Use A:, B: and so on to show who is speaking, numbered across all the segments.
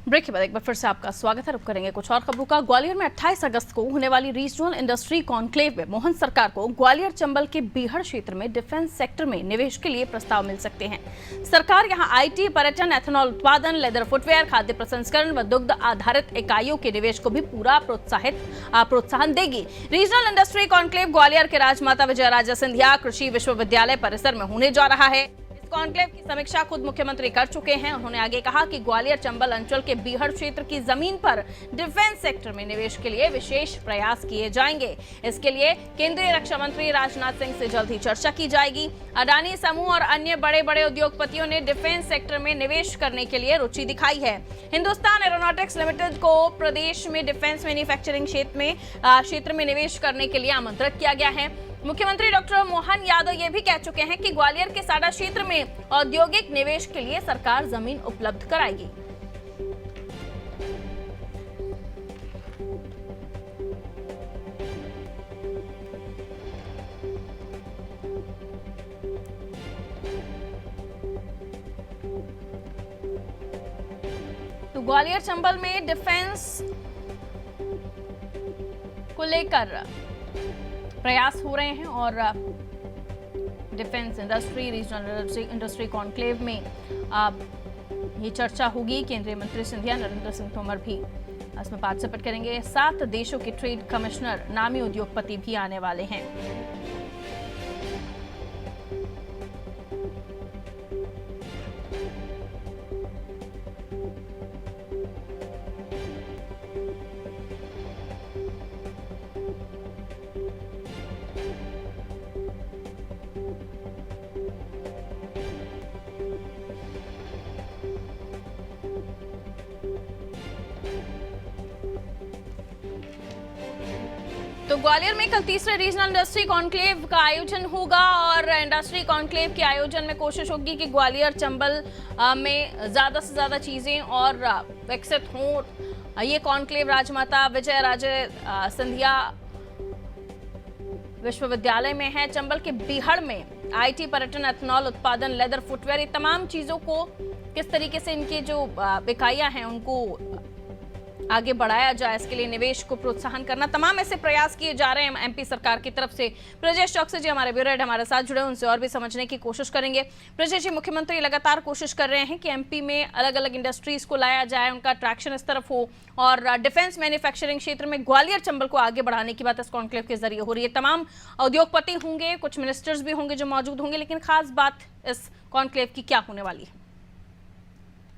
A: Break के बाद एक बार फिर से आपका स्वागत है। रुक करेंगे कुछ और खबरों का। ग्वालियर में 28 अगस्त को होने वाली रीजनल इंडस्ट्री कॉन्क्लेव में मोहन सरकार को ग्वालियर चंबल के बीहड़ क्षेत्र में डिफेंस सेक्टर में निवेश के लिए प्रस्ताव मिल सकते हैं। सरकार यहां आईटी, पर्यटन, एथेनॉल उत्पादन, लेदर फुटवेयर, खाद्य प्रसंस्करण व दुग्ध आधारित इकाइयों के निवेश को भी पूरा प्रोत्साहन देगी। रीजनल इंडस्ट्री कॉन्क्लेव ग्वालियर के राजमाता विजयराजे सिंधिया कृषि विश्वविद्यालय परिसर में होने जा रहा है। कॉन्क्लेव की समीक्षा खुद मुख्यमंत्री कर चुके हैं। उन्होंने आगे कहा कि ग्वालियर चंबल अंचल के बीहड़ क्षेत्र की जमीन पर डिफेंस सेक्टर में निवेश के लिए विशेष प्रयास किए जाएंगे। इसके लिए केंद्रीय रक्षा मंत्री राजनाथ सिंह से जल्द ही चर्चा की जाएगी। अडानी समूह और अन्य बड़े बड़े उद्योगपतियों ने डिफेंस सेक्टर में निवेश करने के लिए रुचि दिखाई है। हिंदुस्तान एरोनॉटिक्स लिमिटेड को प्रदेश में डिफेंस मैन्युफैक्चरिंग क्षेत्र में निवेश करने के लिए आमंत्रित किया गया है। मुख्यमंत्री डॉक्टर मोहन यादव ये भी कह चुके हैं कि ग्वालियर के साडा क्षेत्र में औद्योगिक निवेश के लिए सरकार जमीन उपलब्ध कराएगी। तो ग्वालियर चंबल में डिफेंस को लेकर प्रयास हो रहे हैं और defence industry, regional industry conclave में ये चर्चा होगी। केंद्रीय मंत्री सिंधिया, नरेंद्र सिंह तोमर भी इसमें पार्टिसिपेट करेंगे। 7 देशों के ट्रेड कमिश्नर, नामी उद्योगपति भी आने वाले हैं। तो ग्वालियर में कल तीसरे रीजनल इंडस्ट्री कॉन्क्लेव का आयोजन होगा और इंडस्ट्री कॉन्क्लेव के आयोजन में कोशिश होगी कि ग्वालियर चंबल में ज्यादा से ज्यादा चीजें और विकसित हों। ये कॉन्क्लेव राजमाता विजयराजे सिंधिया विश्वविद्यालय में है। चंबल के बीहड़ में आईटी, पर्यटन, एथेनॉल उत्पादन, लेदर फुटवेयर, ये तमाम चीजों को किस तरीके से इनके जो इकाइयां हैं उनको आगे बढ़ाया जाए, इसके लिए निवेश को प्रोत्साहन करना, तमाम ऐसे प्रयास किए जा रहे हैं एमपी सरकार की तरफ से। ब्रजेश चौकसी जी हमारे ब्यूरो हेड हमारे साथ जुड़े, उनसे और भी समझने की कोशिश करेंगे। ब्रजेश जी, मुख्यमंत्री लगातार कोशिश कर रहे हैं कि एमपी में अलग अलग इंडस्ट्रीज को लाया जाए, उनका अट्रैक्शन इस तरफ हो और डिफेंस मैन्युफैक्चरिंग क्षेत्र में ग्वालियर चंबल को आगे बढ़ाने की बात इस कॉन्क्लेव के जरिए हो रही है। तमाम उद्योगपति होंगे, कुछ मिनिस्टर्स भी होंगे जो मौजूद होंगे, लेकिन खास बात इस कॉन्क्लेव की क्या होने वाली है?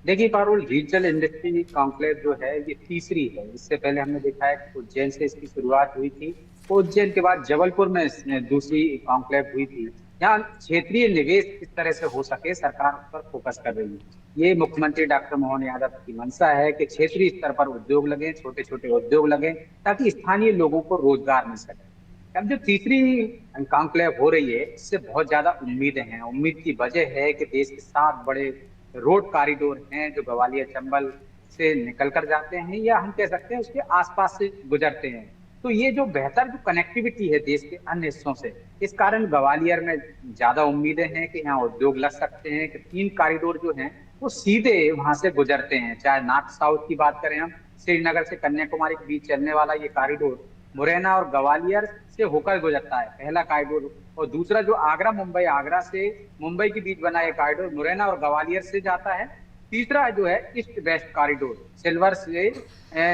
B: देखिए पारुल, रीजनल इंडस्ट्री कॉन्क्लेव जो है ये तीसरी है। इससे पहले हमने देखा है कि उज्जैन से इसकी शुरुआत हुई थी, उज्जैन के बाद जबलपुर में दूसरी कॉन्क्लेव हुई थी। यहाँ क्षेत्रीय निवेश किस तरह से हो सके सरकार उस पर फोकस कर रही है। ये मुख्यमंत्री डॉक्टर मोहन यादव की मंशा है कि क्षेत्रीय स्तर पर उद्योग लगे, छोटे छोटे उद्योग लगे, ताकि स्थानीय लोगों को रोजगार मिल सके। अब जो तीसरी कॉन्क्लेव हो रही है इससे बहुत ज्यादा उम्मीदें हैं। उम्मीद की वजह है कि देश के 7 बड़े रोड कॉरिडोर हैं जो ग्वालियर चंबल से निकल कर जाते हैं, या हम कह सकते हैं उसके आसपास से गुजरते हैं। तो ये जो बेहतर जो कनेक्टिविटी है देश के अन्य हिस्सों से, इस कारण ग्वालियर में ज्यादा उम्मीदें हैं कि यहाँ उद्योग लग सकते हैं कि 3 कॉरिडोर जो हैं वो सीधे वहां से गुजरते हैं। चाहे नॉर्थ साउथ की बात करें हम, श्रीनगर से कन्याकुमारी के बीच चलने वाला ये कॉरिडोर मुरैना और ग्वालियर से होकर गुजरता है, पहला कॉरिडोर। और दूसरा जो आगरा मुंबई, आगरा से मुंबई के बीच बना ये कॉरिडोर मुरैना और ग्वालियर से जाता है। तीसरा जो है ईस्ट वेस्ट कॉरिडोर,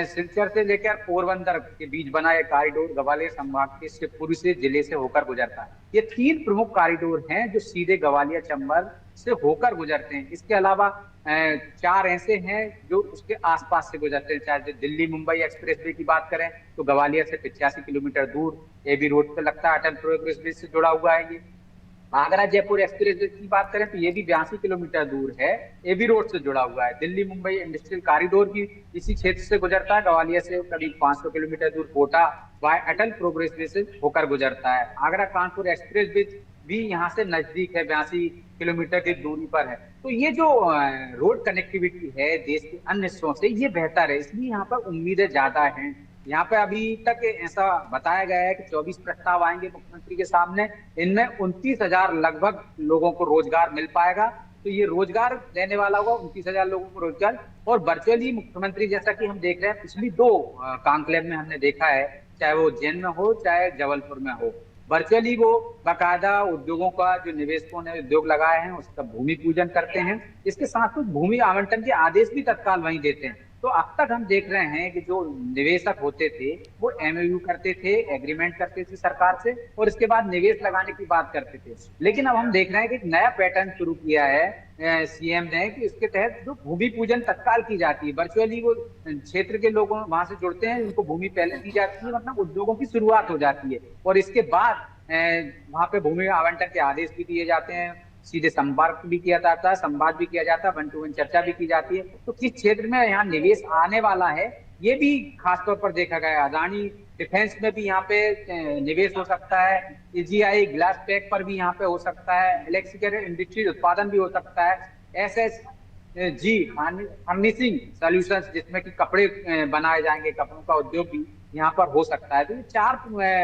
B: सिलचर से लेकर पोरबंदर के बीच बना ये कॉरिडोर ग्वालियर संभाग के शिवपुरी से जिले से होकर गुजरता है। ये 3 प्रमुख कॉरिडोर हैं जो सीधे ग्वालियर चंबल से होकर गुजरते हैं। इसके अलावा 4 ऐसे हैं जो उसके आसपास से गुजरते हैं। चाहे दिल्ली मुंबई एक्सप्रेसवे की बात करें तो ग्वालियर से 85 किलोमीटर दूर एबी रोड पे लगता है, अटल प्रोग्रेस वे से जुड़ा हुआ है। ये आगरा जयपुर एक्सप्रेसवे की बात करें तो ये भी 82 किलोमीटर दूर है, एबी रोड से जुड़ा हुआ है। दिल्ली मुंबई इंडस्ट्रियल कॉरिडोर भी इसी क्षेत्र से गुजरता है, ग्वालियर से करीब 500 किलोमीटर दूर कोटा वाय अटल प्रोग्रेस वे से होकर गुजरता है। आगरा कानपुर एक्सप्रेस वे भी यहाँ से नजदीक है, 82 किलोमीटर की दूरी पर है। तो ये जो रोड कनेक्टिविटी है देश के अन्य हिस्सों से, ये बेहतर है, इसलिए यहाँ पर उम्मीदें ज्यादा हैं। यहाँ पे अभी तक ऐसा बताया गया है कि 24 प्रस्ताव आएंगे मुख्यमंत्री के सामने, इनमें 29,000 लगभग लोगों को रोजगार मिल पाएगा। तो ये रोजगार देने वाला होगा, 29,000 लोगों को रोजगार। और वर्चुअली मुख्यमंत्री, जैसा कि हम देख रहे हैं पिछली दो कॉन्क्लेव में हमने देखा है, चाहे वो उज्जैन में हो चाहे जबलपुर में हो, वर्चुअली वो बाकायदा उद्योगों का, जो निवेशकों ने उद्योग लगाए हैं उसका भूमि पूजन करते हैं। इसके साथ साथ भूमि आवंटन के आदेश भी तत्काल वहीं देते हैं। तो अब तक हम देख रहे हैं कि जो निवेशक होते थे वो एमओयू करते थे, एग्रीमेंट करते थे सरकार से, और इसके बाद निवेश लगाने की बात करते थे। लेकिन अब हम देख रहे हैं कि एक नया पैटर्न शुरू किया है सीएम ने, कि इसके तहत जो भूमि पूजन तत्काल की जाती है, वर्चुअली वो क्षेत्र के लोग वहां से जुड़ते हैं, उनको भूमि पहले दी जाती है, मतलब उद्योगों की शुरुआत हो जाती है, और इसके बाद वहां पे भूमि आवंटन के आदेश भी दिए जाते हैं, सीधे संपर्क भी किया जाता है, संवाद भी किया जाता है, 1 to 1 चर्चा भी की जाती है। तो किस क्षेत्र में यहाँ निवेश आने वाला है ये भी खासतौर पर देखा गया है। अदानी डिफेंस में भी यहाँ पे निवेश हो सकता है, एजीआई ग्लास पैक पर भी यहाँ पे हो सकता है, इलेक्ट्रिकल इंडस्ट्री उत्पादन भी हो सकता है, एसएसजी फर्निशिंग सॉल्यूशंस जिसमें कि कपड़े बनाए जाएंगे, कपड़ों का उद्योग भी यहाँ पर हो सकता है। तो ये 4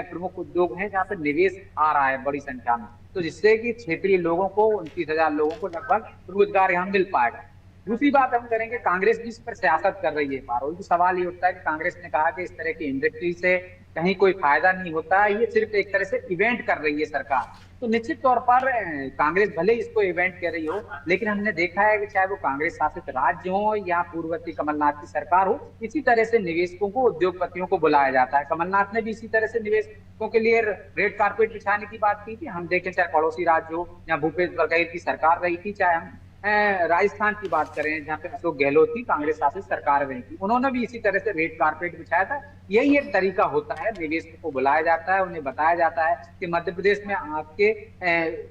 B: प्रमुख उद्योग हैं जहाँ पे निवेश आ रहा है बड़ी संख्या में, तो जिससे कि क्षेत्रीय लोगों को, 29,000 लोगों को लगभग रोजगार यहाँ मिल पाएगा। दूसरी बात हम करेंगे, कांग्रेस भी इस पर सियासत कर रही है पारुल। तो सवाल ये उठता है कि कांग्रेस ने कहा कि इस तरह की इंडस्ट्री से कहीं कोई फायदा नहीं होता, ये सिर्फ एक तरह से इवेंट कर रही है सरकार। तो निश्चित तौर पर कांग्रेस भले इसको इवेंट कर रही हो, लेकिन हमने देखा है कि चाहे वो कांग्रेस शासित राज्य हो या पूर्ववर्ती कमलनाथ की सरकार हो, इसी तरह से निवेशकों को, उद्योगपतियों को बुलाया जाता है। कमलनाथ ने भी इसी तरह से निवेशकों के लिए रेड कारपेट बिछाने की बात की थी। हम देखें चाहे पड़ोसी राज्य हो या भूपेश बघेल की सरकार रही थी, चाहे हम राजस्थान की बात करें जहाँ पे अशोक गहलोत की कांग्रेस शासित सरकार रही थी, उन्होंने भी इसी तरह से रेड कारपेट बिछाया था। यही एक तरीका होता है, निवेशकों को बुलाया जाता है, उन्हें बताया जाता है कि मध्य प्रदेश में आपके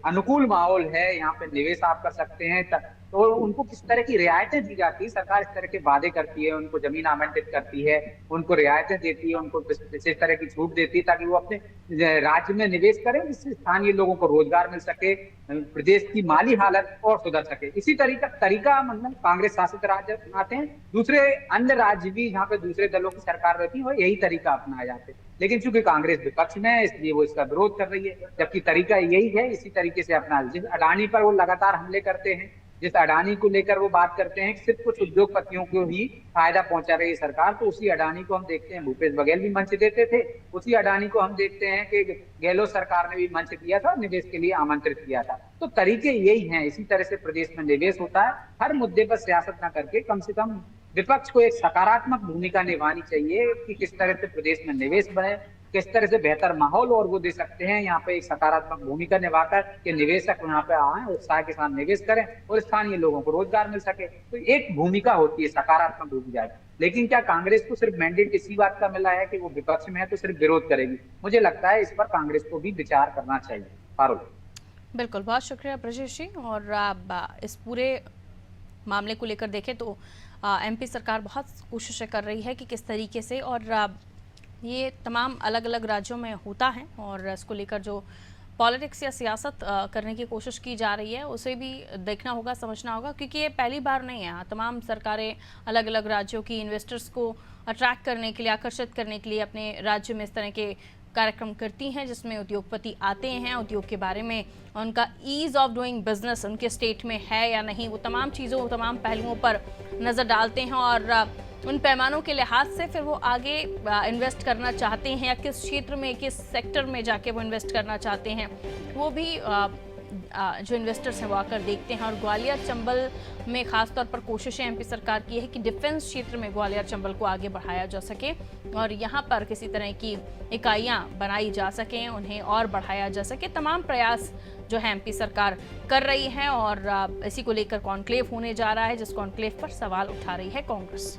B: अनुकूल माहौल है, यहाँ पे निवेश आप कर सकते हैं, तो उनको किस तरह की रियायतें दी जाती है। सरकार इस तरह के वादे करती है, उनको जमीन आवंटित करती है, उनको रियायतें देती है, उनको विशेष तरह की छूट देती है ताकि वो अपने राज्य में निवेश करें, जिससे स्थानीय लोगों को रोजगार मिल सके, प्रदेश की माली हालत और सुधर सके। इसी तरीका मतलब कांग्रेस शासित राज्य अपनाते हैं, दूसरे अन्य राज्य भी जहाँ पे दूसरे दलों की सरकार रहती है यही तरीका अपनाया जाते हैं। लेकिन चूंकि कांग्रेस विपक्ष में है इसलिए वो इसका विरोध कर रही है, जबकि तरीका यही है, इसी तरीके से अपना। जिस अडानी पर वो लगातार हमले करते हैं, जिस अडानी को लेकर वो बात करते हैं कि सिर्फ कुछ उद्योगपतियों को ही फायदा पहुंचा रही है सरकार, तो उसी अडानी को हम देखते हैं भूपेश बघेल भी मंच देते थे, उसी अडानी को हम देखते हैं कि गहलोत सरकार ने भी मंच दिया था, निवेश के लिए आमंत्रित किया था। तो तरीके यही हैं, इसी तरह से प्रदेश में निवेश होता है। हर मुद्दे पर सियासत न करके कम से कम विपक्ष को एक सकारात्मक भूमिका निभानी चाहिए कि किस तरह से प्रदेश में निवेश बढ़े, किस तरह से बेहतर माहौल और वो दे सकते हैं, यहाँ पे एक सकारात्मक भूमिका निभाकर कि निवेशक यहाँ पे आए, उत्साह के साथ निवेश करें और स्थानीय लोगों को रोजगार मिल सके। तो एक भूमिका होती है, सकारात्मक भूमिका। लेकिन क्या कांग्रेस को सिर्फ मैंडेट इसी बात का मिला है कि वो विपक्ष में है तो सिर्फ विरोध करेगी? मुझे लगता है इस पर कांग्रेस को भी विचार करना चाहिए। पारुल।
A: बिल्कुल, बहुत शुक्रिया ब्रजेश जी। और इस पूरे मामले को लेकर देखें तो एमपी सरकार बहुत कोशिशें कर रही है कि किस तरीके से, और ये तमाम अलग अलग राज्यों में होता है, और इसको लेकर जो पॉलिटिक्स या सियासत करने की कोशिश की जा रही है उसे भी देखना होगा, समझना होगा, क्योंकि ये पहली बार नहीं है। तमाम सरकारें अलग अलग राज्यों की इन्वेस्टर्स को अट्रैक्ट करने के लिए, आकर्षित करने के लिए अपने राज्य में इस तरह के कार्यक्रम करती हैं जिसमें उद्योगपति आते हैं, उद्योग के बारे में, उनका ईज ऑफ डूइंग बिजनेस उनके स्टेट में है या नहीं, वो तमाम चीज़ों, तमाम पहलुओं पर नज़र डालते हैं, और उन पैमानों के लिहाज से फिर वो आगे इन्वेस्ट करना चाहते हैं या किस क्षेत्र में, किस सेक्टर में जाके वो इन्वेस्ट करना चाहते हैं, वो भी जो इन्वेस्टर्स हैं वो आकर देखते हैं। और ग्वालियर चंबल में खास तौर पर कोशिशें एमपी सरकार की है कि डिफेंस क्षेत्र में ग्वालियर चंबल को आगे बढ़ाया जा सके और यहाँ पर किसी तरह की इकाइयाँ बनाई जा सकें, उन्हें और बढ़ाया जा सके। तमाम प्रयास जो है एमपी सरकार कर रही है, और इसी को लेकर कॉन्क्लेव होने जा रहा है, जिस कॉन्क्लेव पर सवाल उठा रही है कांग्रेस।